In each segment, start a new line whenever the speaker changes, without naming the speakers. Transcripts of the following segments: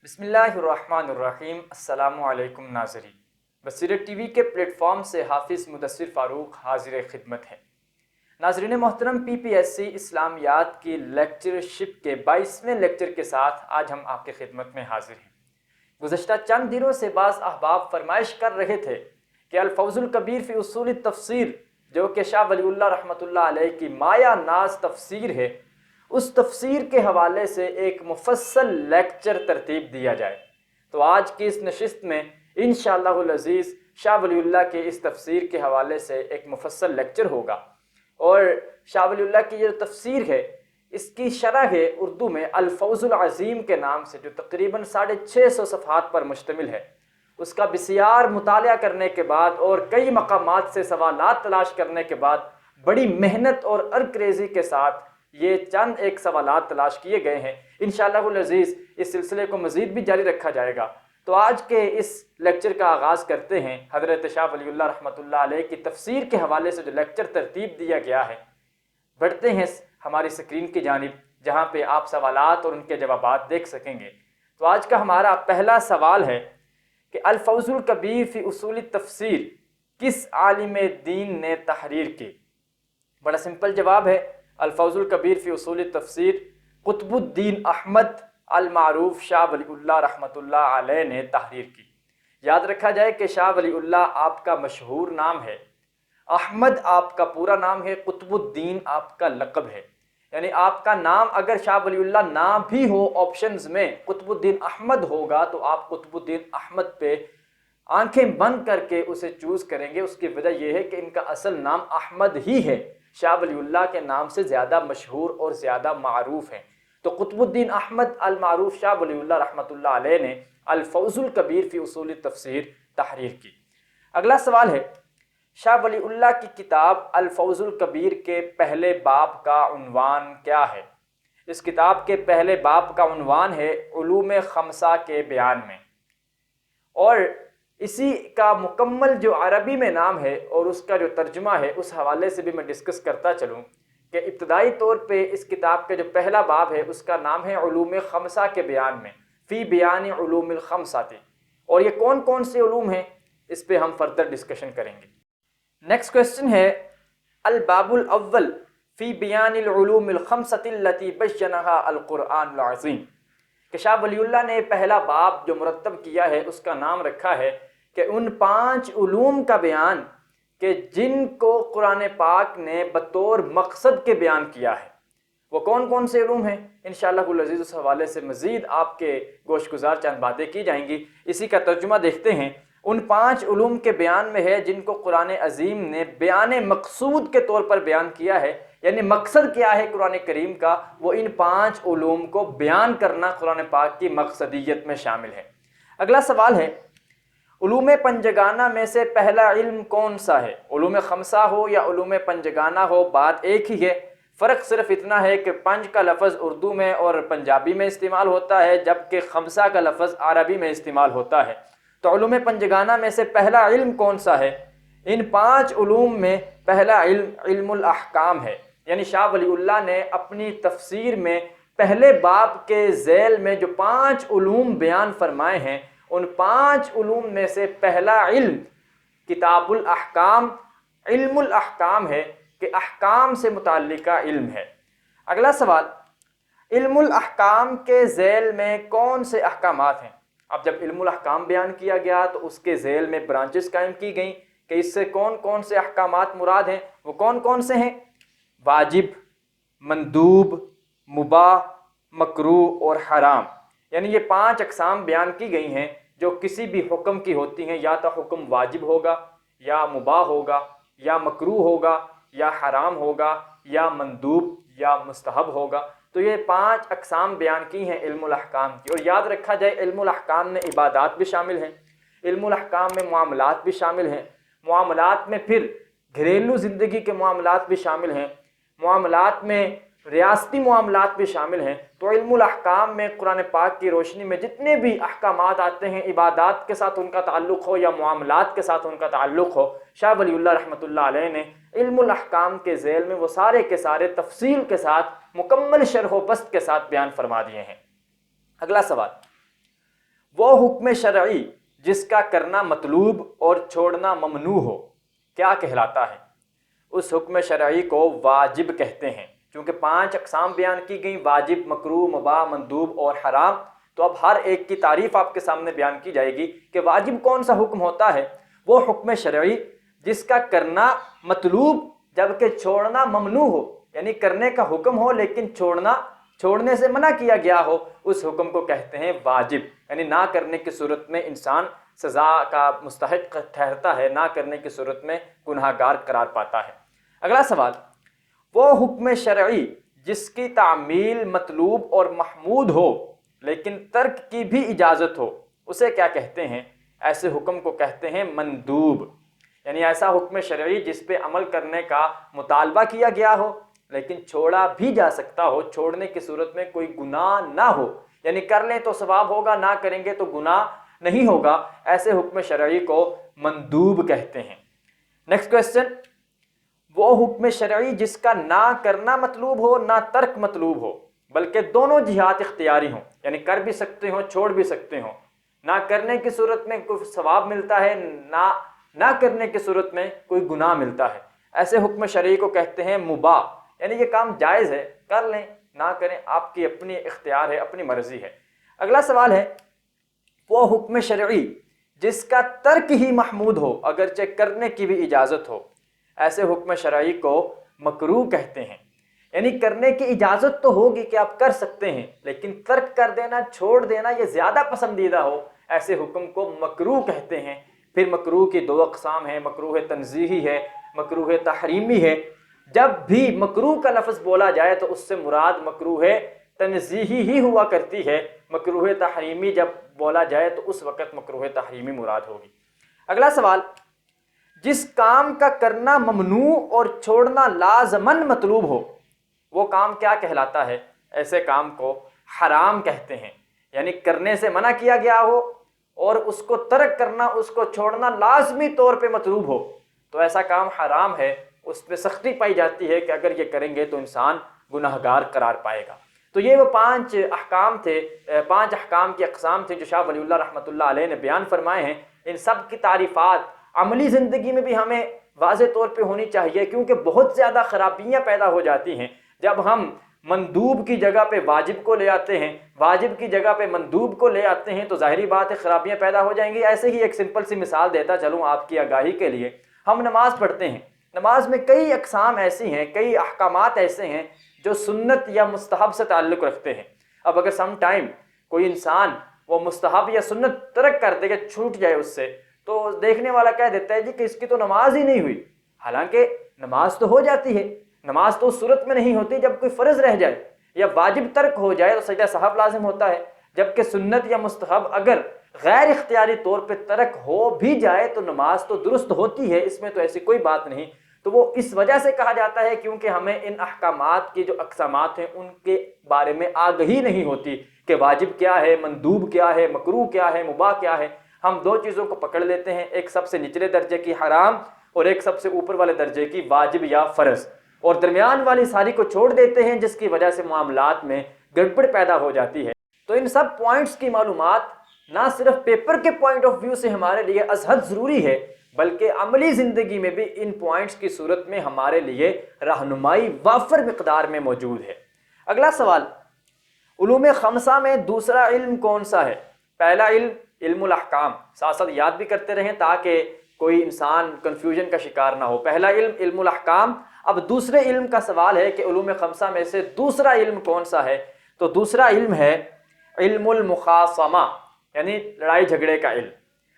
بسم اللہ الرحمن الرحیم۔ السلام علیکم ناظرین، بصیرت ٹی وی کے پلیٹ فارم سے حافظ مدثر فاروق حاضر خدمت ہے۔ ناظرین محترم، پی پی ایس سی اسلامیات کی لیکچرشپ کے 22ویں لیکچر کے ساتھ آج ہم آپ کی خدمت میں حاضر ہیں۔ گزشتہ چند دنوں سے بعض احباب فرمائش کر رہے تھے کہ الفوزل کبیر فی اصول تفسیر، جو کہ شاہ ولی اللہ رحمۃ اللہ علیہ کی مایہ ناز تفسیر ہے، اس تفسیر کے حوالے سے ایک مفصل لیکچر ترتیب دیا جائے۔ تو آج کی اس نشست میں انشاءاللہ العزیز شاہ ولی اللہ کی اس تفسیر کے حوالے سے ایک مفصل لیکچر ہوگا، اور شاہ ولی اللہ کی جو تفسیر ہے اس کی شرح ہے اردو میں الفوزل عظیم کے نام سے، جو تقریباً 650 صفحات پر مشتمل ہے۔ اس کا بسیار مطالعہ کرنے کے بعد اور کئی مقامات سے سوالات تلاش کرنے کے بعد بڑی محنت اور عرقریزی کے ساتھ یہ چند ایک سوالات تلاش کیے گئے ہیں۔ انشاءاللہ العزیز اس سلسلے کو مزید بھی جاری رکھا جائے گا۔ تو آج کے اس لیکچر کا آغاز کرتے ہیں حضرت شاہ ولی اللہ رحمۃ اللہ علیہ کی تفسیر کے حوالے سے جو لیکچر ترتیب دیا گیا ہے۔ بڑھتے ہیں ہماری سکرین کی جانب، جہاں پہ آپ سوالات اور ان کے جوابات دیکھ سکیں گے۔ تو آج کا ہمارا پہلا سوال ہے کہ الفوزل کبیر فی اصول تفسیر کس عالم دین نے تحریر کی؟ بڑا سمپل جواب ہے، الفوزل کبیر فی اصول تفسیر قطب الدین احمد المعروف شاہ ولی اللہ رحمۃ اللہ علیہ نے تحریر کی۔ یاد رکھا جائے کہ شاہ ولی اللہ آپ کا مشہور نام ہے، احمد آپ کا پورا نام ہے، قطب الدین آپ کا لقب ہے۔ یعنی آپ کا نام اگر شاہ ولی اللہ نہ بھی ہو آپشنز میں، قطب الدین احمد ہوگا تو آپ قطب الدین احمد پہ آنکھیں بند کر کے اسے چوز کریں گے۔ اس کی وجہ یہ ہے کہ ان کا اصل نام احمد ہی ہے، شاہ ولی اللہ کے نام سے زیادہ مشہور اور زیادہ معروف ہیں۔ تو قطب الدین احمد المعروف شاہ ولی اللہ رحمۃ اللہ علیہ نے الفوزل کبیر فی اصول تفسیر تحریر کی۔ اگلا سوال ہے، شاہ ولی اللہ کی کتاب الفوزل کبیر کے پہلے باب کا عنوان کیا ہے؟ اس کتاب کے پہلے باب کا عنوان ہے علوم خمسہ کے بیان میں، اور اسی کا مکمل جو عربی میں نام ہے اور اس کا جو ترجمہ ہے اس حوالے سے بھی میں ڈسکس کرتا چلوں کہ ابتدائی طور پہ اس کتاب کے جو پہلا باب ہے اس کا نام ہے علوم خمسہ کے بیان میں، فی بیان علوم الخمسہ، اور یہ کون کون سے علوم ہیں اس پہ ہم فردر ڈسکشن کریں گے۔ نیکسٹ کویسچن ہے، الباب الاول فی بیان العلوم الخمسۃ التی بیّنھا القرآن العظیم، کہ شاہ ولی اللہ نے پہلا باب جو مرتب کیا ہے اس کا نام رکھا ہے کہ ان 5 علوم کا بیان کہ جن کو قرآن پاک نے بطور مقصد کے بیان کیا ہے۔ وہ کون کون سے علوم ہیں؟ انشاءاللہ العزیز اس حوالے سے مزید آپ کے گوش گزار چند باتیں کی جائیں گی۔ اسی کا ترجمہ دیکھتے ہیں۔ ان 5 علوم کے بیان میں ہے جن کو قرآن عظیم نے بیان مقصود کے طور پر بیان کیا ہے، یعنی مقصد کیا ہے قرآن کریم کا، وہ ان 5 علوم کو بیان کرنا قرآن پاک کی مقصدیت میں شامل ہے۔ اگلا سوال ہے، علوم پنجگانہ میں سے پہلا علم کون سا ہے؟ علوم خمسہ ہو یا علوم پنجگانہ ہو، بات ایک ہی ہے، فرق صرف اتنا ہے کہ پنج کا لفظ اردو میں اور پنجابی میں استعمال ہوتا ہے، جبکہ خمسہ کا لفظ عربی میں استعمال ہوتا ہے۔ تو علوم پنجگانہ میں سے پہلا علم کون سا ہے؟ ان 5 علوم میں پہلا علم علم الاحکام ہے۔ یعنی شاہ ولی اللہ نے اپنی تفسیر میں پہلے باب کے ذیل میں جو 5 علوم بیان فرمائے ہیں، ان 5 علوم میں سے پہلا علم کتاب الاحکام، علم الاحکام ہے، کہ احکام سے متعلقہ علم ہے۔ اگلا سوال، علم الاحکام کے ذیل میں کون سے احکامات ہیں؟ اب جب علم الاحکام بیان کیا گیا تو اس کے ذیل میں برانچز قائم کی گئیں کہ اس سے کون کون سے احکامات مراد ہیں۔ وہ کون کون سے ہیں؟ واجب، مندوب، مباح، مکروہ اور حرام۔ یعنی یہ 5 اقسام بیان کی گئی ہیں جو کسی بھی حکم کی ہوتی ہیں، یا تو حکم واجب ہوگا، یا مباح ہوگا، یا مکروہ ہوگا، یا حرام ہوگا، یا مندوب یا مستحب ہوگا۔ تو یہ 5 اقسام بیان کی ہیں علم الاحکام کی۔ اور یاد رکھا جائے علم الاحکام میں عبادات بھی شامل ہیں، علم الاحکام میں معاملات بھی شامل ہیں، معاملات میں پھر گھریلو زندگی کے معاملات بھی شامل ہیں، معاملات میں ریاستی معاملات بھی شامل ہیں۔ تو علم الاحکام میں قرآن پاک کی روشنی میں جتنے بھی احکامات آتے ہیں، عبادات کے ساتھ ان کا تعلق ہو یا معاملات کے ساتھ ان کا تعلق ہو، شاہ ولی اللہ رحمۃ اللہ علیہ نے علم الاحکام کے ذیل میں وہ سارے کے سارے تفصیل کے ساتھ مکمل شرح و بسط کے ساتھ بیان فرما دیے ہیں۔ اگلا سوال، وہ حکم شرعی جس کا کرنا مطلوب اور چھوڑنا ممنوع ہو کیا کہلاتا ہے؟ اس حکم شرعی کو واجب کہتے ہیں۔ چونکہ 5 اقسام بیان کی گئیں، واجب، مکروہ، مباح، مندوب اور حرام، تو اب ہر ایک کی تعریف آپ کے سامنے بیان کی جائے گی کہ واجب کون سا حکم ہوتا ہے؟ وہ حکم شرعی جس کا کرنا مطلوب جبکہ چھوڑنا ممنوع ہو، یعنی کرنے کا حکم ہو لیکن چھوڑنے سے منع کیا گیا ہو، اس حکم کو کہتے ہیں واجب، یعنی نہ کرنے کی صورت میں انسان سزا کا مستحق ٹھہرتا ہے، نہ کرنے کی صورت میں گناہگار قرار پاتا ہے۔ اگلا سوال، وہ حکم شرعی جس کی تعمیل مطلوب اور محمود ہو لیکن ترک کی بھی اجازت ہو اسے کیا کہتے ہیں؟ ایسے حکم کو کہتے ہیں مندوب، یعنی ایسا حکم شرعی جس پہ عمل کرنے کا مطالبہ کیا گیا ہو لیکن چھوڑا بھی جا سکتا ہو، چھوڑنے کی صورت میں کوئی گناہ نہ ہو، یعنی کر لیں تو ثواب ہوگا، نہ کریں گے تو گناہ نہیں ہوگا، ایسے حکم شرعی کو مندوب کہتے ہیں۔ نیکسٹ کویسچن، وہ حکم شرعی جس کا نہ کرنا مطلوب ہو نہ ترک مطلوب ہو بلکہ دونوں جہات اختیاری ہوں، یعنی کر بھی سکتے ہوں چھوڑ بھی سکتے ہوں، نہ کرنے کی صورت میں کوئی ثواب ملتا ہے، نہ کرنے کی صورت میں کوئی گناہ ملتا ہے، ایسے حکم شرعی کو کہتے ہیں مباح، یعنی یہ کام جائز ہے، کر لیں نہ کریں آپ کی اپنی اختیار ہے، اپنی مرضی ہے۔ اگلا سوال ہے، وہ حکم شرعی جس کا ترک ہی محمود ہو اگرچہ کرنے کی بھی اجازت ہو، ایسے حکم شرعی کو مکروہ کہتے ہیں، یعنی کرنے کی اجازت تو ہوگی کہ آپ کر سکتے ہیں لیکن ترک کر دینا، چھوڑ دینا یہ زیادہ پسندیدہ ہو، ایسے حکم کو مکروہ کہتے ہیں۔ پھر مکروہ کی 2 اقسام ہیں، مکروہ تنزیہی ہے، مکروہ تحریمی ہے۔ جب بھی مکروہ کا لفظ بولا جائے تو اس سے مراد مکروہ تنزیہی ہی ہوا کرتی ہے، مکروہ تحریمی جب بولا جائے تو اس وقت مکروہ تحریمی مراد ہوگی۔ اگلا سوال، جس کام کا کرنا ممنوع اور چھوڑنا لازماً مطلوب ہو وہ کام کیا کہلاتا ہے؟ ایسے کام کو حرام کہتے ہیں، یعنی کرنے سے منع کیا گیا ہو اور اس کو ترک کرنا، اس کو چھوڑنا لازمی طور پہ مطلوب ہو تو ایسا کام حرام ہے، اس پہ سختی پائی جاتی ہے کہ اگر یہ کریں گے تو انسان گناہگار قرار پائے گا۔ تو یہ وہ 5 احکام تھے، 5 احکام کی اقسام تھے جو شاہ ولی اللہ رحمۃ اللہ علیہ نے بیان فرمائے ہیں۔ ان سب کی تعریفات عملی زندگی میں بھی ہمیں واضح طور پہ ہونی چاہیے، کیونکہ بہت زیادہ خرابیاں پیدا ہو جاتی ہیں جب ہم مندوب کی جگہ پہ واجب کو لے آتے ہیں، واجب کی جگہ پہ مندوب کو لے آتے ہیں، تو ظاہری بات ہے خرابیاں پیدا ہو جائیں گی۔ ایسے ہی ایک سمپل سی مثال دیتا چلوں آپ کی آگاہی کے لیے، ہم نماز پڑھتے ہیں، نماز میں کئی اقسام ایسی ہیں، کئی احکامات ایسے ہیں جو سنت یا مستحب سے تعلق رکھتے ہیں۔ اب اگر سم ٹائم کوئی انسان وہ مستحب یا سنت ترک کر دے، کہ چھوٹ جائے اس سے، تو دیکھنے والا کہہ دیتا ہے جی کہ اس کی تو نماز ہی نہیں ہوئی، حالانکہ نماز تو ہو جاتی ہے، نماز تو اس صورت میں نہیں ہوتی جب کوئی فرض رہ جائے یا واجب ترک ہو جائے تو سجدہ سہو لازم ہوتا ہے، جبکہ سنت یا مستحب اگر غیر اختیاری طور پہ ترک ہو بھی جائے تو نماز تو درست ہوتی ہے، اس میں تو ایسی کوئی بات نہیں۔ تو وہ اس وجہ سے کہا جاتا ہے کیونکہ ہمیں ان احکامات کی جو اقسامات ہیں ان کے بارے میں آگہی نہیں ہوتی کہ واجب کیا ہے، مندوب کیا ہے، مکروہ کیا ہے، مباح کیا ہے۔ ہم 2 چیزوں کو پکڑ لیتے ہیں، ایک سب سے نچلے درجے کی حرام اور ایک سب سے اوپر والے درجے کی واجب یا فرض، اور درمیان والی ساری کو چھوڑ دیتے ہیں جس کی وجہ سے معاملات میں گڑبڑ پیدا ہو جاتی ہے۔ تو ان سب پوائنٹس کی معلومات نہ صرف پیپر کے پوائنٹ آف ویو سے ہمارے لیے از حد ضروری ہے بلکہ عملی زندگی میں بھی ان پوائنٹس کی صورت میں ہمارے لیے رہنمائی وافر مقدار میں موجود ہے۔ اگلا سوال، علوم 5 میں دوسرا علم کون سا ہے؟ پہلا علم علم الاحکام، ساتھ ساتھ یاد بھی کرتے رہیں تاکہ کوئی انسان کنفیوژن کا شکار نہ ہو۔ پہلا علم علم الاحکام۔ اب دوسرے علم کا سوال ہے کہ علوم 5 میں سے دوسرا علم کون سا ہے؟ تو دوسرا علم ہے علم المخاصمہ، یعنی لڑائی جھگڑے کا علم۔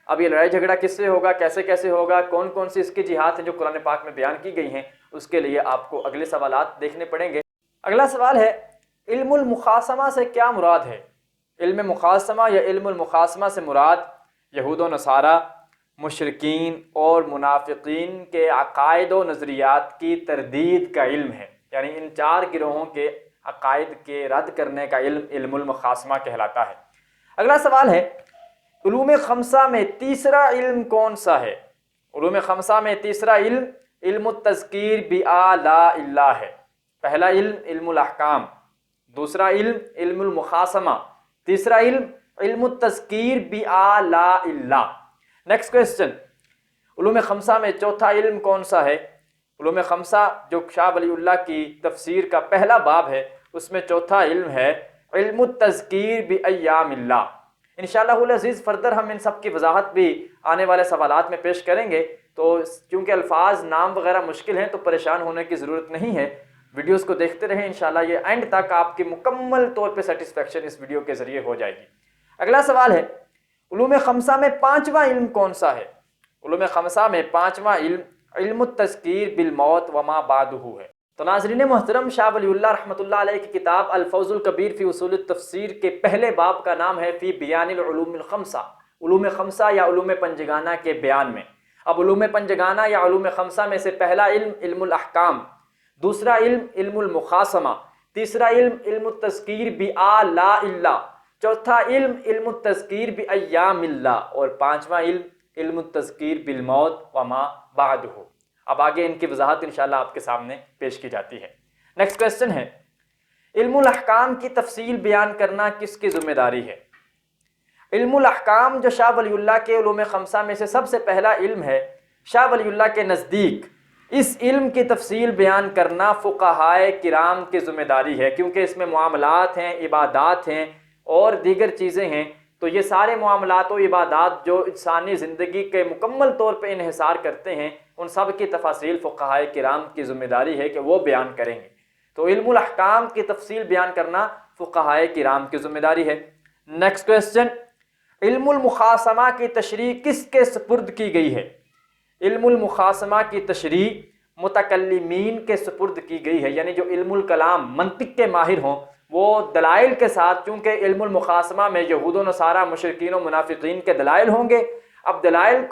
اب یہ لڑائی جھگڑا کس سے ہوگا، کیسے کیسے ہوگا، کون کون سی اس کی جہات ہیں جو قرآن پاک میں بیان کی گئی ہیں، اس کے لیے آپ کو اگلے سوالات دیکھنے پڑیں گے۔ اگلا سوال ہے، علم المخاصمہ سے کیا مراد ہے؟ علم مخاصمہ یا علم المخاصمہ سے مراد یہود و نصارہ، مشرکین اور منافقین کے عقائد و نظریات کی تردید کا علم ہے، یعنی ان 4 گروہوں کے عقائد کے رد کرنے کا علم علم المخاصمہ کہلاتا ہے۔ اگلا سوال ہے، علوم 5 میں تیسرا علم کون سا ہے؟ علوم 5 میں تیسرا علم علم التذکیر بآلاء اللہ ہے۔ پہلا علم علم الاحکام، دوسرا علم علم المخاصمہ، تیسرا علم علم التذکیر بآلاء اللہ۔ نیکسٹ کویسچن، علوم خمسہ میں چوتھا علم کون سا ہے؟ علوم خمسہ جو شاہ ولی اللہ کی تفسیر کا پہلا باب ہے اس میں چوتھا علم ہے علم التذکیر بایام اللہ۔ انشاءاللہ العزیز فردر ہم ان سب کی وضاحت بھی آنے والے سوالات میں پیش کریں گے، تو چونکہ الفاظ نام وغیرہ مشکل ہیں تو پریشان ہونے کی ضرورت نہیں ہے، ویڈیوز کو دیکھتے رہیں، انشاءاللہ یہ اینڈ تک آپ کی مکمل طور پہ سیٹسفیکشن اس ویڈیو کے ذریعے ہو جائے گی۔ اگلا سوال ہے علوم خمسہ میں پانچواں علم کون سا ہے؟ علوم خمسہ میں پانچواں علم علم التذکیر بالموت وما بعدہ ہے۔ تو ناظرین محترم، شاہ ولی اللہ رحمۃ اللہ علیہ کی کتاب الفوزل کبیر فی اصول التفسیر کے پہلے باب کا نام ہے فی بیان العلوم الخمسہ، علوم خمسہ یا علوم پنجگانہ کے بیان میں۔ اب علوم پنجگانہ یا علوم خمسہ میں سے پہلا علم علم الاحکام، دوسرا علم علم المخاصمہ، تیسرا علم علم التذکیر بآلاء اللہ، چوتھا علم علم التذکیر بایام اللہ، اور پانچواں علم علم التذکیر بالموت وما بعدہ۔ اب آگے ان کی وضاحت انشاءاللہ آپ کے سامنے پیش کی جاتی ہے۔ نیکسٹ کویسچن ہے علم الاحکام کی تفصیل بیان کرنا کس کی ذمہ داری ہے؟ علم الاحکام جو شاہ ولی اللہ کے علوم خمسہ میں سے سب سے پہلا علم ہے، شاہ ولی اللہ کے نزدیک اس علم کی تفصیل بیان کرنا فقہائے کرام کی ذمہ داری ہے، کیونکہ اس میں معاملات ہیں، عبادات ہیں اور دیگر چیزیں ہیں، تو یہ سارے معاملات و عبادات جو انسانی زندگی کے مکمل طور پہ انحصار کرتے ہیں ان سب کی تفاصیل فقہائے کرام کی ذمہ داری ہے کہ وہ بیان کریں گے۔ تو علم الاحکام کی تفصیل بیان کرنا فقہائے کرام کی ذمہ داری ہے۔ نیکسٹ کویسچن، علم المخاصمہ کی تشریح کس کے سپرد کی گئی ہے؟ علم المخاصمہ کی تشریح متکلمین کے سپرد کی گئی ہے، یعنی جو علم الکلام منطق کے ماہر ہوں وہ دلائل کے ساتھ، چونکہ علم المخاصمہ میں یہود و نصارہ مشرکین و منافقین کے دلائل ہوں گے، اب دلائل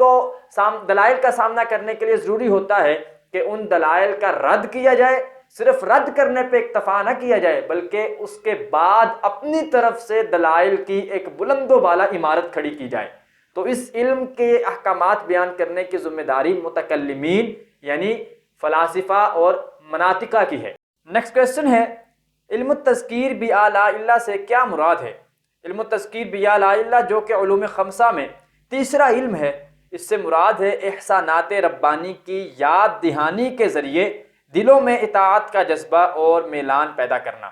کا سامنا کرنے کے لیے ضروری ہوتا ہے کہ ان دلائل کا رد کیا جائے، صرف رد کرنے پہ اکتفا نہ کیا جائے بلکہ اس کے بعد اپنی طرف سے دلائل کی ایک بلند و بالا عمارت کھڑی کی جائے۔ تو اس علم کے احکامات بیان کرنے کی ذمہ داری متکلمین یعنی فلاسفہ اور مناطقہ کی ہے۔ نیکسٹ کویسچن ہے علم التذکیر بآلاء اللہ سے کیا مراد ہے؟ علم التذکیر بآلاء اللہ جو کہ علوم خمسہ میں تیسرا علم ہے، اس سے مراد ہے احسانات ربانی کی یاد دہانی کے ذریعے دلوں میں اطاعت کا جذبہ اور میلان پیدا کرنا،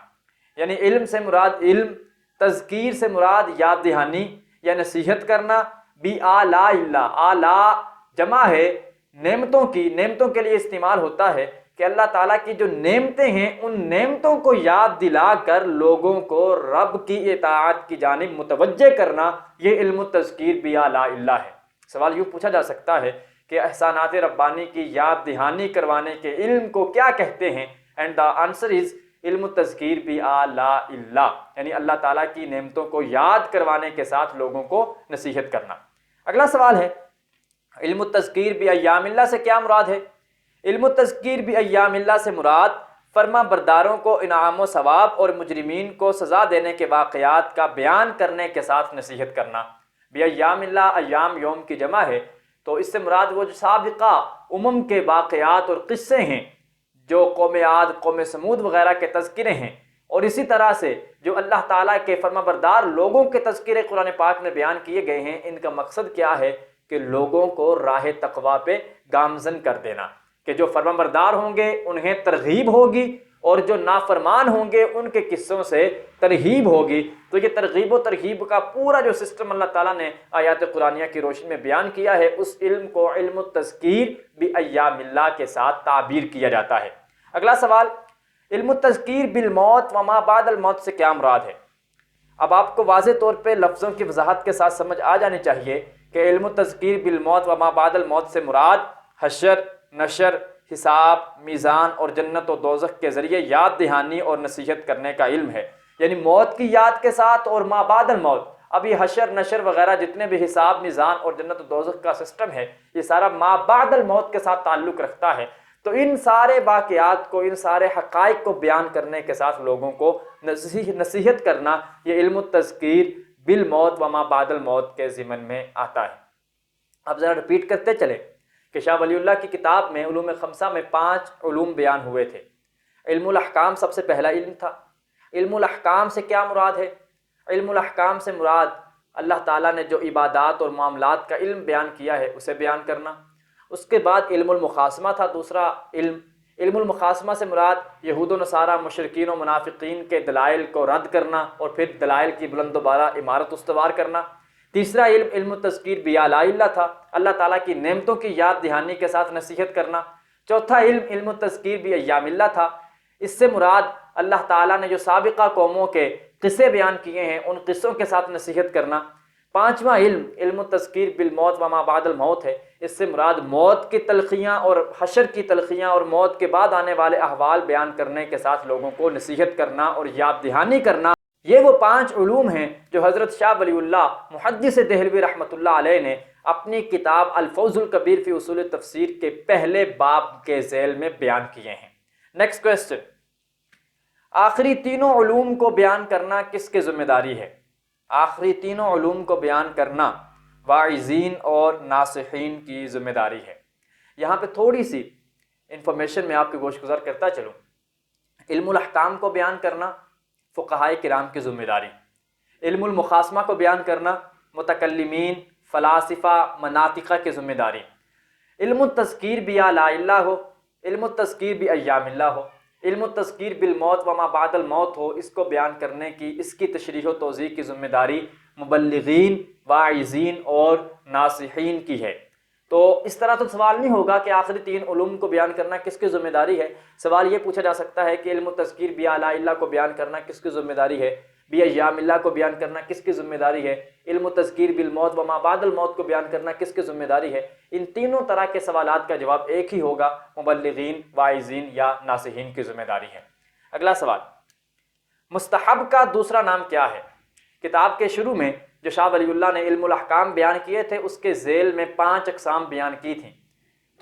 یعنی علم سے مراد علم، تذکیر سے مراد یاد دہانی یا نصیحت کرنا، بآلاء اللہ، آلاء جمع ہے نعمتوں کی، نعمتوں کے لیے استعمال ہوتا ہے کہ اللہ تعالیٰ کی جو نعمتیں ہیں ان نعمتوں کو یاد دلا کر لوگوں کو رب کی اطاعت کی جانب متوجہ کرنا، یہ علم التذکیر بآلاء اللہ ہے۔ سوال یوں پوچھا جا سکتا ہے کہ احسانات ربانی کی یاد دہانی کروانے کے علم کو کیا کہتے ہیں؟ اینڈ دا آنسر از علم التذکیر بآلاء اللہ، یعنی اللہ تعالیٰ کی نعمتوں کو یاد کروانے کے ساتھ لوگوں کو نصیحت کرنا۔ اگلا سوال ہے علم التذکیر بایام اللہ سے کیا مراد ہے؟ علم التذکیر بایام اللہ سے مراد فرما برداروں کو انعام و ثواب اور مجرمین کو سزا دینے کے واقعات کا بیان کرنے کے ساتھ نصیحت کرنا۔ بایام اللہ، ایام یوم کی جمع ہے، تو اس سے مراد وہ جو سابقہ امم کے واقعات اور قصے ہیں، جو قوم عاد، قوم سمود وغیرہ کے تذکرے ہیں، اور اسی طرح سے جو اللہ تعالیٰ کے فرما بردار لوگوں کے تذکرے قرآن پاک میں بیان کیے گئے ہیں، ان کا مقصد کیا ہے کہ لوگوں کو راہ تقویٰ پہ گامزن کر دینا، کہ جو فرما بردار ہوں گے انہیں ترغیب ہوگی اور جو نافرمان ہوں گے ان کے قصوں سے ترہیب ہوگی۔ تو یہ ترغیب و ترہیب کا پورا جو سسٹم اللہ تعالیٰ نے آیات قرآنیہ کی روشنی میں بیان کیا ہے، اس علم کو علم التذکیر بایام اللہ کے ساتھ تعبیر کیا جاتا ہے۔ اگلا سوال، علم التذکیر بالموت وما بعد الموت سے کیا مراد ہے؟ اب آپ کو واضح طور پہ لفظوں کی وضاحت کے ساتھ سمجھ آ جانی چاہیے کہ علم التذکیر بالموت وما بعد الموت سے مراد حشر، نشر، حساب، میزان اور جنت و دوزخ کے ذریعے یاد دہانی اور نصیحت کرنے کا علم ہے، یعنی موت کی یاد کے ساتھ اور ما بعد الموت۔ اب یہ حشر، نشر وغیرہ جتنے بھی حساب، میزان اور جنت و دوزخ کا سسٹم ہے، یہ سارا ما بعد الموت کے ساتھ تعلق رکھتا ہے۔ تو ان سارے واقعات کو، ان سارے حقائق کو بیان کرنے کے ساتھ لوگوں کو نصیحت کرنا، یہ علم التذکیر بالموت وما بعد الموت کے ضمن میں آتا ہے۔ اب ذرا رپیٹ کرتے چلیں کہ شاہ ولی اللہ کی کتاب میں علوم خمسہ میں 5 علوم بیان ہوئے تھے۔ علم الاحکام سب سے پہلا علم تھا۔ علم الاحکام سے کیا مراد ہے؟ علم الاحکام سے مراد اللہ تعالیٰ نے جو عبادات اور معاملات کا علم بیان کیا ہے اسے بیان کرنا۔ اس کے بعد علم المخاصمہ تھا دوسرا علم۔ علم المخاصمہ سے مراد یہود و نصارہ، مشرکین و منافقین کے دلائل کو رد کرنا اور پھر دلائل کی بلند و بالا عمارت استوار کرنا۔ تیسرا علم علم التذکیر بآلاء اللہ تھا، اللہ تعالیٰ کی نعمتوں کی یاد دہانی کے ساتھ نصیحت کرنا۔ چوتھا علم علم التذکیر بایام اللہ تھا، اس سے مراد اللہ تعالیٰ نے جو سابقہ قوموں کے قصے بیان کیے ہیں ان قصوں کے ساتھ نصیحت کرنا۔ پانچواں علم علم التذکیر بالموت وما بعد الموت ہے، اس سے مراد موت کی تلخیاں اور حشر کی تلخیاں اور موت کے بعد آنے والے احوال بیان کرنے کے ساتھ لوگوں کو نصیحت کرنا اور یاد دہانی کرنا۔ یہ وہ 5 علوم ہیں جو حضرت شاہ ولی اللہ محدث دہلوی رحمۃ اللہ علیہ نے اپنی کتاب الفوزل کبیر فی اصول تفسیر کے پہلے باب کے ذیل میں بیان کیے ہیں۔ نیکسٹ کویسچن، آخری تینوں علوم کو بیان کرنا کس کی ذمہ داری ہے؟ آخری تینوں علوم کو بیان کرنا واعظین اور ناصحین کی ذمہ داری ہے۔ یہاں پہ تھوڑی سی انفارمیشن میں آپ کے گوش گزار کرتا چلوں۔ علم الاحکام کو بیان کرنا فقہائے کرام کی ذمہ داری، علم المخاصمہ کو بیان کرنا متکلمین، فلاسفہ، مناطقہ کی ذمہ داری، علم التذکیر بآلاء اللہ ہو، علم التذکیر بایام اللہ ہو، علم التذکیر بالموت وما بعد الموت ہو، اس کو بیان کرنے کی، اس کی تشریح و توضیح کی ذمہ داری مبلغین، واعظین اور ناصحین کی ہے۔ تو اس طرح تو سوال نہیں ہوگا کہ آخری 3 علوم کو بیان کرنا کس کی ذمہ داری ہے۔ سوال یہ پوچھا جا سکتا ہے کہ علم التذکیر بآلاء اللہ کو بیان کرنا کس کی ذمہ داری ہے، بایام اللہ کو بیان کرنا کس کی ذمہ داری ہے، علم التذکیر بالموت وما بعد الموت کو بیان کرنا کس کی ذمہ داری ہے۔ ان تینوں طرح کے سوالات کا جواب ایک ہی ہوگا، مبلغین، واعظین یا ناصحین کی ذمہ داری ہے۔ اگلا سوال، مستحب کا دوسرا نام کیا ہے؟ کتاب کے شروع میں جو شاہ ولی اللہ نے علم الاحکام بیان کیے تھے اس کے ذیل میں 5 اقسام بیان کی تھیں،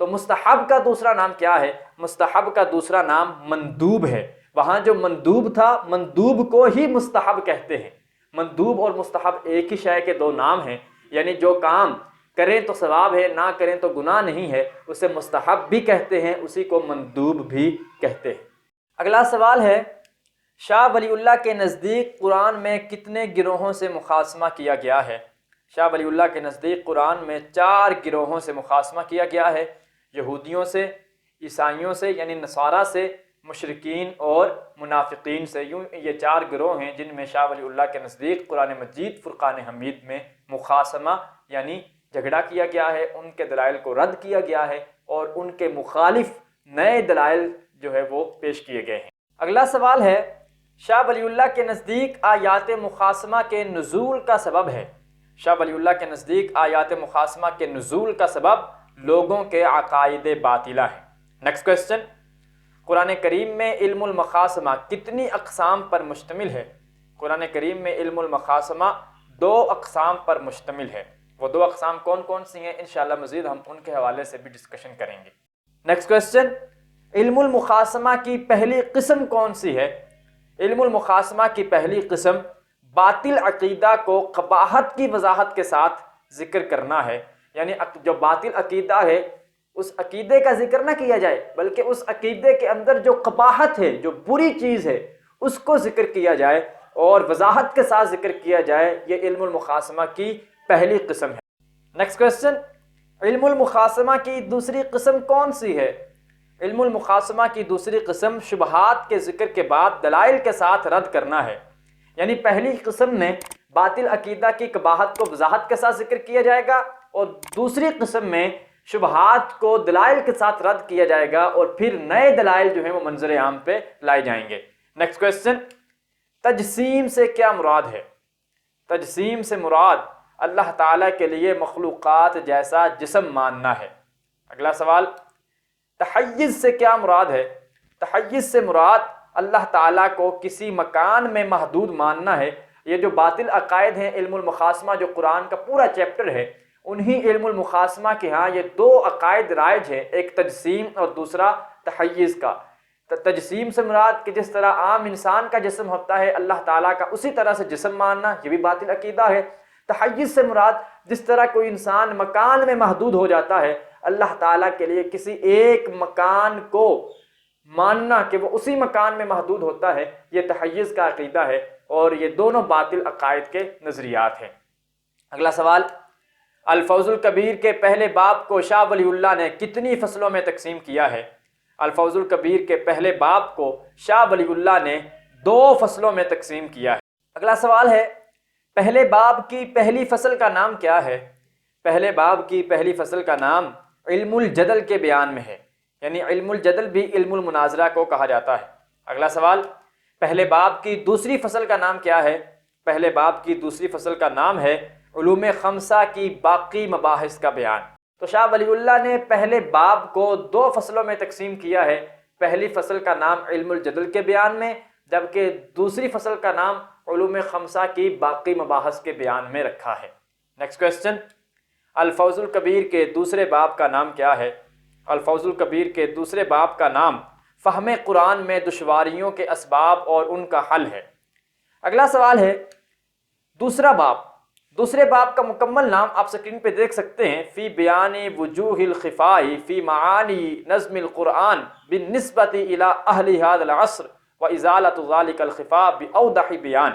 تو مستحب کا دوسرا نام کیا ہے؟ مستحب کا دوسرا نام مندوب ہے۔ وہاں جو مندوب تھا، مندوب کو ہی مستحب کہتے ہیں۔ مندوب اور مستحب ایک ہی شے کے 2 نام ہیں، یعنی جو کام کریں تو ثواب ہے، نہ کریں تو گناہ نہیں ہے، اسے مستحب بھی کہتے ہیں، اسی کو مندوب بھی کہتے ہیں۔ اگلا سوال ہے، شاہ ولی اللہ کے نزدیک قرآن میں کتنے گروہوں سے مخاصمہ کیا گیا ہے؟ شاہ ولی اللہ کے نزدیک قرآن میں 4 گروہوں سے مخاصمہ کیا گیا ہے، یہودیوں سے، عیسائیوں سے یعنی نصارہ سے، مشرکین اور منافقین سے۔ یوں یہ 4 گروہ ہیں جن میں شاہ ولی اللہ کے نزدیک قرآن مجید فرقان حمید میں مخاصمہ یعنی جھگڑا کیا گیا ہے، ان کے دلائل کو رد کیا گیا ہے اور ان کے مخالف نئے دلائل جو ہے وہ پیش کیے گئے ہیں۔ اگلا سوال ہے، شاہ ولی اللہ کے نزدیک آیات مخاصمہ کے نزول کا سبب ہے؟ شاہ ولی اللہ کے نزدیک آیات مخاصمہ کے نزول کا سبب لوگوں کے عقائد باطلہ ہیں۔ نیکسٹ کویسچن، قرآن کریم میں علم المخاصمہ کتنی اقسام پر مشتمل ہے؟ قرآن کریم میں علم المخاصمہ 2 اقسام پر مشتمل ہے۔ وہ 2 اقسام کون کون سی ہیں؟ انشاءاللہ مزید ہم ان کے حوالے سے بھی ڈسکشن کریں گے۔ نیکسٹ کویسچن، علم المخاصمہ کی پہلی قسم کون سی ہے؟ علم المخاصمہ کی پہلی قسم باطل عقیدہ کو قباحت کی وضاحت کے ساتھ ذکر کرنا ہے، یعنی جو باطل عقیدہ ہے اس عقیدے کا ذکر نہ کیا جائے بلکہ اس عقیدے کے اندر جو قباحت ہے، جو بری چیز ہے، اس کو ذکر کیا جائے اور وضاحت کے ساتھ ذکر کیا جائے۔ یہ علم المخاصمہ کی پہلی قسم ہے۔ نیکسٹ کویسچن، علم المخاصمہ کی دوسری قسم کون سی ہے؟ علم المخاصمہ کی دوسری قسم شبہات کے ذکر کے بعد دلائل کے ساتھ رد کرنا ہے، یعنی پہلی قسم میں باطل عقیدہ کی قباحت کو وضاحت کے ساتھ ذکر کیا جائے گا اور دوسری قسم میں شبہات کو دلائل کے ساتھ رد کیا جائے گا اور پھر نئے دلائل جو ہیں وہ منظر عام پہ لائے جائیں گے۔ نیکسٹ کویسچن، تجسیم سے کیا مراد ہے؟ تجسیم سے مراد اللہ تعالیٰ کے لیے مخلوقات جیسا جسم ماننا ہے۔ اگلا سوال، تحیز سے کیا مراد ہے؟ تحیز سے مراد اللہ تعالیٰ کو کسی مکان میں محدود ماننا ہے۔ یہ جو باطل عقائد ہیں علم المخاصمہ جو قرآن کا پورا چیپٹر ہے، انہی علم المخاصمہ کے ہاں یہ 2 عقائد رائج ہیں، ایک تجسیم اور دوسرا تحیز کا۔ تجسیم سے مراد کہ جس طرح عام انسان کا جسم ہوتا ہے اللہ تعالیٰ کا اسی طرح سے جسم ماننا، یہ بھی باطل عقیدہ ہے۔ تحیز سے مراد جس طرح کوئی انسان مکان میں محدود ہو جاتا ہے، اللہ تعالیٰ کے لیے کسی ایک مکان کو ماننا کہ وہ اسی مکان میں محدود ہوتا ہے، یہ تحیز کا عقیدہ ہے اور یہ دونوں باطل عقائد کے نظریات ہیں۔ اگلا سوال، الفوزل کبیر کے پہلے باب کو شاہ ولی اللہ نے کتنی فصلوں میں تقسیم کیا ہے؟ الفوزل کبیر کے پہلے باب کو شاہ ولی اللہ نے 2 فصلوں میں تقسیم کیا ہے۔ اگلا سوال ہے، پہلے باب کی پہلی فصل کا نام کیا ہے؟ پہلے باب کی پہلی فصل کا نام علم الجدل کے بیان میں ہے، یعنی علم الجدل بھی علم المناظرہ کو کہا جاتا ہے۔ اگلا سوال، پہلے باب کی دوسری فصل کا نام کیا ہے؟ پہلے باب کی دوسری فصل کا نام ہے علوم خمسہ کی باقی مباحث کا بیان۔ تو شاہ ولی اللہ نے پہلے باب کو 2 فصلوں میں تقسیم کیا ہے، پہلی فصل کا نام علم الجدل کے بیان میں، جبکہ دوسری فصل کا نام علوم خمسہ کی باقی مباحث کے بیان میں رکھا ہے۔ نیکسٹ کویسچن، الفوزل کبیر کے دوسرے باب کا نام کیا ہے؟ الفوزل کبیر کے دوسرے باب کا نام فہم قرآن میں دشواریوں کے اسباب اور ان کا حل ہے۔ اگلا سوال ہے، دوسرے باب کا مکمل نام آپ سکرین پہ دیکھ سکتے ہیں، فی بیان وجوہ الخفاء فی معانی نظم القرآن بالنسبۃ الی اہل ھذا العصر وازالۃ ذلک الخفاء باوضح بیان۔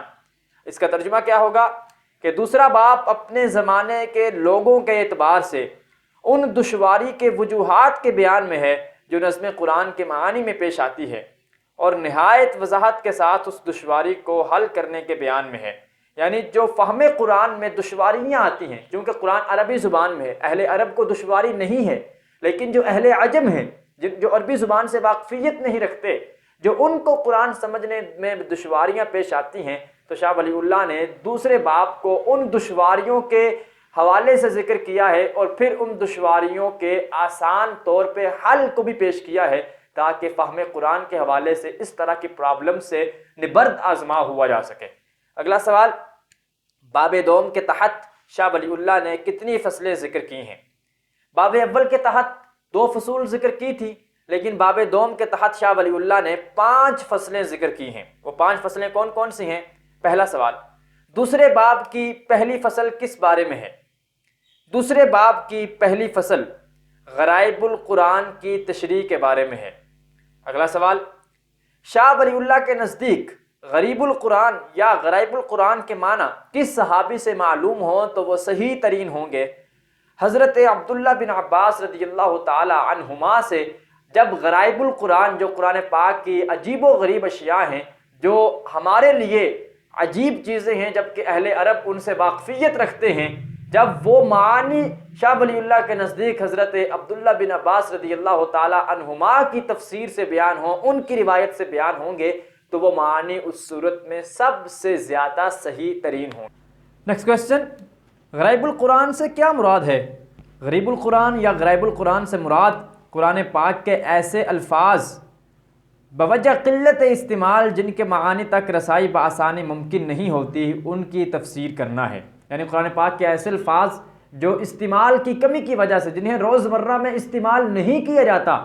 اس کا ترجمہ کیا ہوگا کہ دوسرا باب اپنے زمانے کے لوگوں کے اعتبار سے ان دشواری کے وجوہات کے بیان میں ہے جو نظم قرآن کے معانی میں پیش آتی ہے، اور نہایت وضاحت کے ساتھ اس دشواری کو حل کرنے کے بیان میں ہے۔ یعنی جو فہم قرآن میں دشواریاں آتی ہیں، کیونکہ قرآن عربی زبان میں ہے، اہل عرب کو دشواری نہیں ہے، لیکن جو اہل عجم ہیں، جو عربی زبان سے واقفیت نہیں رکھتے، جو ان کو قرآن سمجھنے میں دشواریاں پیش آتی ہیں، تو شاہ ولی اللہ نے دوسرے باب کو ان دشواریوں کے حوالے سے ذکر کیا ہے، اور پھر ان دشواریوں کے آسان طور پہ حل کو بھی پیش کیا ہے، تاکہ فہم قرآن کے حوالے سے اس طرح کی پرابلم سے نبرد آزما ہوا جا سکے۔ اگلا سوال، باب دوم کے تحت شاہ ولی اللہ نے کتنی فصلیں ذکر کی ہیں؟ باب اول کے تحت 2 فصول ذکر کی تھی، لیکن باب دوم کے تحت شاہ ولی اللہ نے 5 فصلیں ذکر کی ہیں۔ وہ 5 فصلیں کون کون سی ہیں؟ پہلا سوال، دوسرے باب کی پہلی فصل کس بارے میں ہے؟ دوسرے باب کی پہلی فصل غرائب القرآن کی تشریح کے بارے میں ہے۔ اگلا سوال، شاہ ولی اللہ کے نزدیک غریب القرآن یا غرائب القرآن کے معنی کس صحابی سے معلوم ہو تو وہ صحیح ترین ہوں گے؟ حضرت عبداللہ بن عباس رضی اللہ تعالی عنہما سے جب غرائب القرآن، جو قرآن پاک کی عجیب و غریب اشیاء ہیں، جو ہمارے لیے عجیب چیزیں ہیں جبکہ اہل عرب ان سے واقفیت رکھتے ہیں، جب وہ معانی شاہ ولی اللہ کے نزدیک حضرت عبداللہ بن عباس رضی اللہ تعالی عنہما کی تفسیر سے بیان ہوں، ان کی روایت سے بیان ہوں گے، تو وہ معنی اس صورت میں سب سے زیادہ صحیح ترین ہوں۔ نیکسٹ کویسچن، غرائب القرآن سے کیا مراد ہے؟ غریب القرآن یا غرائب القرآن سے مراد قرآن پاک کے ایسے الفاظ بوجہ قلت استعمال جن کے معانی تک رسائی بآسانی ممکن نہیں ہوتی، ان کی تفسیر کرنا ہے۔ یعنی قرآن پاک کے ایسے الفاظ جو استعمال کی کمی کی وجہ سے، جنہیں روزمرہ میں استعمال نہیں کیا جاتا،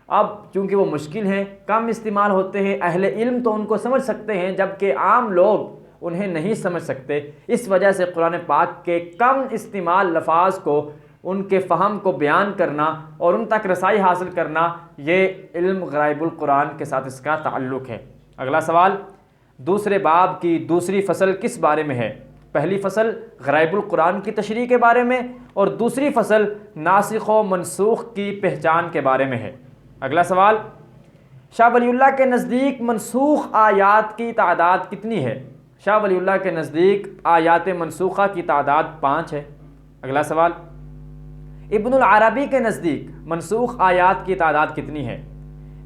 اب چونکہ وہ مشکل ہیں، کم استعمال ہوتے ہیں، اہل علم تو ان کو سمجھ سکتے ہیں جبکہ عام لوگ انہیں نہیں سمجھ سکتے، اس وجہ سے قرآن پاک کے کم استعمال لفاظ کو، ان کے فہم کو بیان کرنا اور ان تک رسائی حاصل کرنا، یہ علم غرائب القرآن کے ساتھ اس کا تعلق ہے۔ اگلا سوال، دوسرے باب کی دوسری فصل کس بارے میں ہے؟ پہلی فصل غرائب القرآن کی تشریح کے بارے میں، اور دوسری فصل ناسخ و منسوخ کی پہچان کے بارے میں ہے۔ اگلا سوال، شاہ ولی اللہ کے نزدیک منسوخ آیات کی تعداد کتنی ہے؟ شاہ ولی اللہ کے نزدیک آیات منسوخہ کی تعداد 5 ہے۔ اگلا سوال، ابن العربی کے نزدیک منسوخ آیات کی تعداد کتنی ہے؟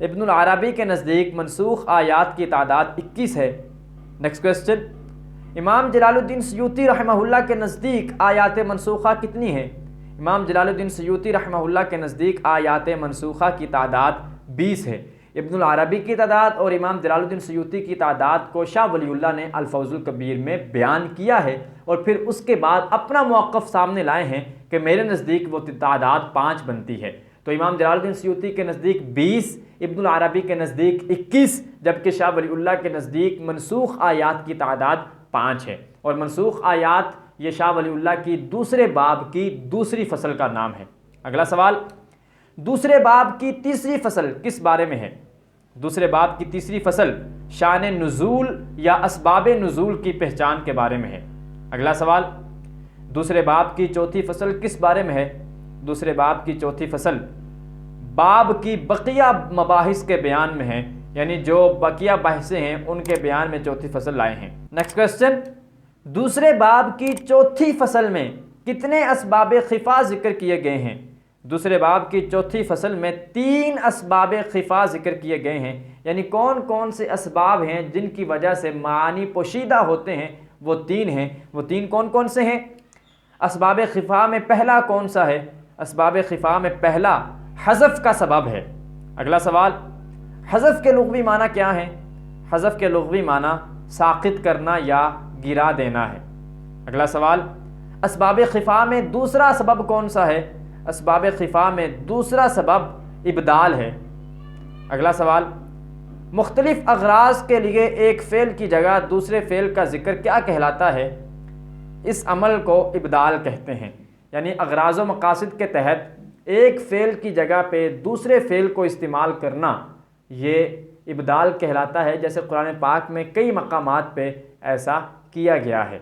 ابن العربی کے نزدیک منسوخ آیات کی تعداد 21 ہے۔ نیکسٹ کویسچن، امام جلال الدین سیوطی رحمہ اللہ کے نزدیک آیات منسوخہ کتنی ہے؟ امام جلال الدین سیوطی رحمہ اللہ کے نزدیک آیات منسوخہ کی تعداد 20 ہے۔ ابن العربی کی تعداد اور امام جلال الدین سیوطی کی تعداد کو شاہ ولی اللہ نے الفوزل کبیر میں بیان کیا ہے، اور پھر اس کے بعد اپنا موقف سامنے لائے ہیں کہ میرے نزدیک وہ تعداد 5 بنتی ہے۔ تو امام جلال الدین سیوطی کے نزدیک 20، ابن العربی کے نزدیک 21، جبکہ شاہ ولی اللہ کے نزدیک منسوخ آیات کی تعداد 5 ہے، اور منسوخ آیات یہ شاہ ولی اللہ کی دوسرے باب کی دوسری فصل کا نام ہے۔ اگلا سوال، دوسرے باب کی تیسری فصل کس بارے میں ہے؟ دوسرے باب کی تیسری فصل شان نزول یا اسباب نزول کی پہچان کے بارے میں ہے۔ اگلا سوال، دوسرے باب کی چوتھی فصل کس بارے میں ہے؟ دوسرے باب کی چوتھی فصل باب کی بقیہ مباحث کے بیان میں ہے، یعنی جو بقیہ بحثیں ہیں ان کے بیان میں چوتھی فصل لائے ہیں۔ نیکسٹ کوسچن، دوسرے باب کی چوتھی فصل میں کتنے اسباب خفا ذکر کیے گئے ہیں؟ دوسرے باب کی چوتھی فصل میں 3 اسباب خفا ذکر کیے گئے ہیں، یعنی کون کون سے اسباب ہیں جن کی وجہ سے معانی پوشیدہ ہوتے ہیں، وہ 3 ہیں۔ وہ 3 کون کون سے ہیں؟ اسباب خفا میں پہلا کون سا ہے؟ اسباب خفا میں پہلا حذف کا سبب ہے۔ اگلا سوال، حذف کے لغوی معنی کیا ہیں؟ حذف کے لغوی معنی ساقط کرنا یا گرا دینا ہے۔ اگلا سوال، اسباب خفا میں دوسرا سبب کون سا ہے؟ اسباب خفا میں دوسرا سبب ابدال ہے۔ اگلا سوال، مختلف اغراض کے لیے ایک فعل کی جگہ دوسرے فعل کا ذکر کیا کہلاتا ہے؟ اس عمل کو ابدال کہتے ہیں، یعنی اغراض و مقاصد کے تحت ایک فعل کی جگہ پہ دوسرے فعل کو استعمال کرنا، یہ ابدال کہلاتا ہے، جیسے قرآن پاک میں کئی مقامات پہ ایسا کیا گیا ہے۔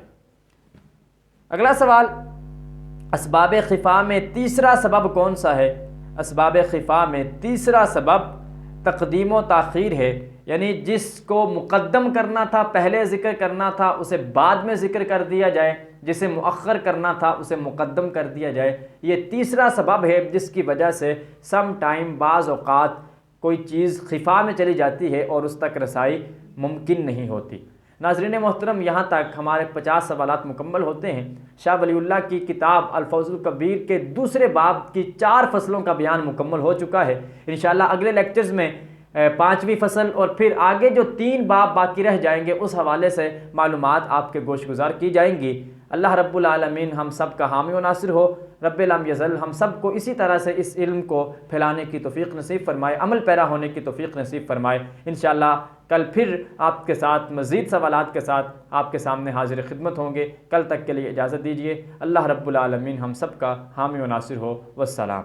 اگلا سوال، اسباب خفا میں تیسرا سبب کون سا ہے؟ اسباب خفا میں تیسرا سبب تقدیم و تاخیر ہے، یعنی جس کو مقدم کرنا تھا، پہلے ذکر کرنا تھا، اسے بعد میں ذکر کر دیا جائے، جسے مؤخر کرنا تھا اسے مقدم کر دیا جائے۔ یہ تیسرا سبب ہے جس کی وجہ سے سم ٹائم بعض اوقات کوئی چیز خفا میں چلی جاتی ہے اور اس تک رسائی ممکن نہیں ہوتی۔ ناظرین محترم، یہاں تک ہمارے 50 سوالات مکمل ہوتے ہیں۔ شاہ ولی اللہ کی کتاب al-fauzul kabir کے دوسرے باب کی 4 فصلوں کا بیان مکمل ہو چکا ہے۔ انشاءاللہ اگلے لیکچرز میں 5ویں فصل اور پھر آگے جو 3 باب باقی رہ جائیں گے اس حوالے سے معلومات آپ کے گوش گزار کی جائیں گی۔ اللہ رب العالمین ہم سب کا حامی و ناصر ہو۔ رب لم یزل ہم سب کو اسی طرح سے اس علم کو پھیلانے کی توفیق نصیب فرمائے، عمل پیرا ہونے کی توفیق نصیب فرمائے۔ انشاءاللہ کل پھر آپ کے ساتھ مزید سوالات کے ساتھ آپ کے سامنے حاضر خدمت ہوں گے۔ کل تک کے لیے اجازت دیجیے۔ اللہ رب العالمین ہم سب کا حامی و ناصر ہو۔ والسلام۔